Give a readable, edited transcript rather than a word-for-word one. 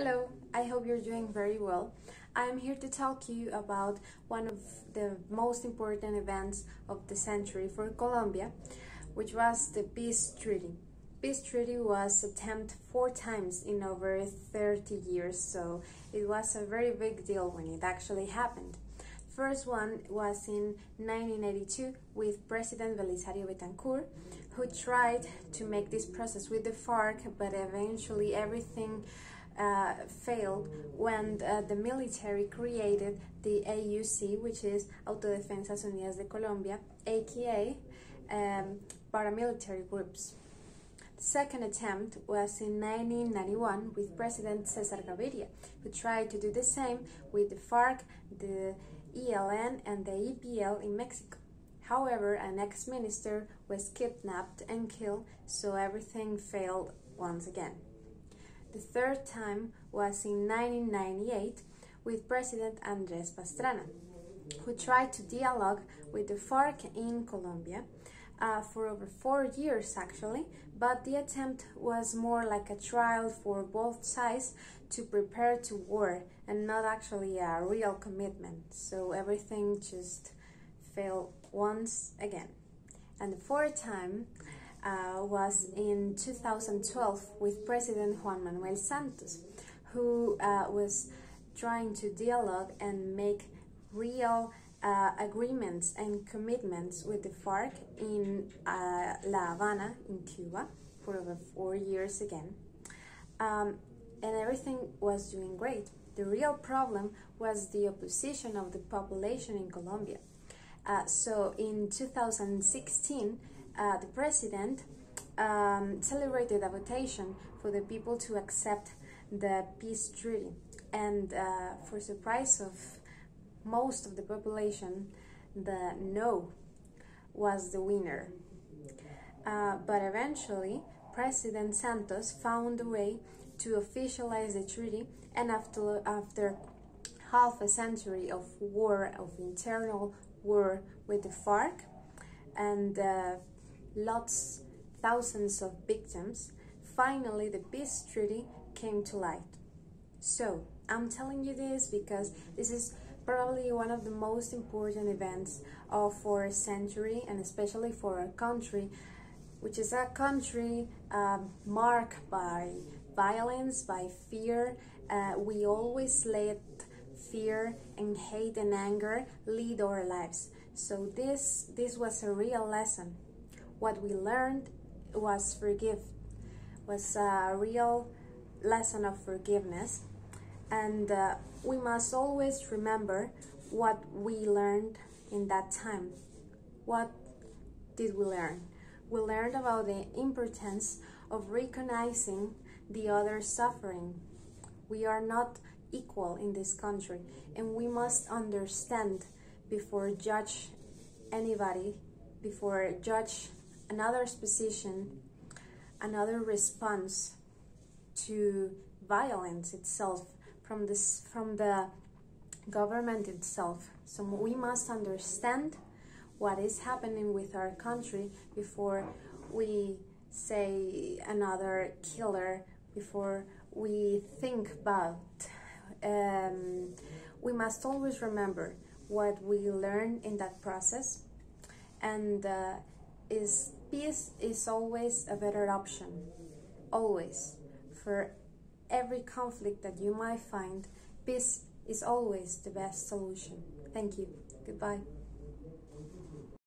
Hello, I hope you're doing very well. I'm here to talk to you about one of the most important events of the century for Colombia, which was the Peace Treaty. Peace Treaty was attempted 4 times in over 30 years, so it was a very big deal when it actually happened. First one was in 1982 with President Belisario Betancourt, who tried to make this process with the FARC, but eventually everything failed when the military created the AUC, which is Autodefensas Unidas de Colombia, aka paramilitary groups. The second attempt was in 1991 with President César Gaviria, who tried to do the same with the FARC, the ELN, and the EPL in Mexico. However, an ex-minister was kidnapped and killed, so everything failed once again. The third time was in 1998 with President Andrés Pastrana, who tried to dialogue with the FARC in Colombia for over 4 years actually, but the attempt was more like a trial for both sides to prepare to war and not actually a real commitment, so everything just failed once again. And the fourth time was in 2012 with President Juan Manuel Santos, who was trying to dialogue and make real agreements and commitments with the FARC in La Habana in Cuba for over 4 years again. And everything was doing great. The real problem was the opposition of the population in Colombia. So in 2016, the president celebrated a votation for the people to accept the peace treaty, and for surprise of most of the population, the no was the winner. But eventually, President Santos found a way to officialize the treaty, and after half a century of war, of internal war with the FARC, and thousands of victims, finally the peace treaty came to light. So I'm telling you this because this is probably one of the most important events of our century, and especially for our country, which is a country marked by violence, by fear. We always let fear and hate and anger lead our lives. So this was a real lesson. What we learned was a real lesson of forgiveness, and we must always remember what we learned in that time. What did we learn? We learned about the importance of recognizing the other's suffering. We are not equal in this country, and we must understand before judge anybody, before judge another's position, another response to violence itself from the government itself. So we must understand what is happening with our country before we say another killer, before we think about. We must always remember what we learn in that process, and peace is always a better option, always. For every conflict that you might find, peace is always the best solution. Thank you. Goodbye.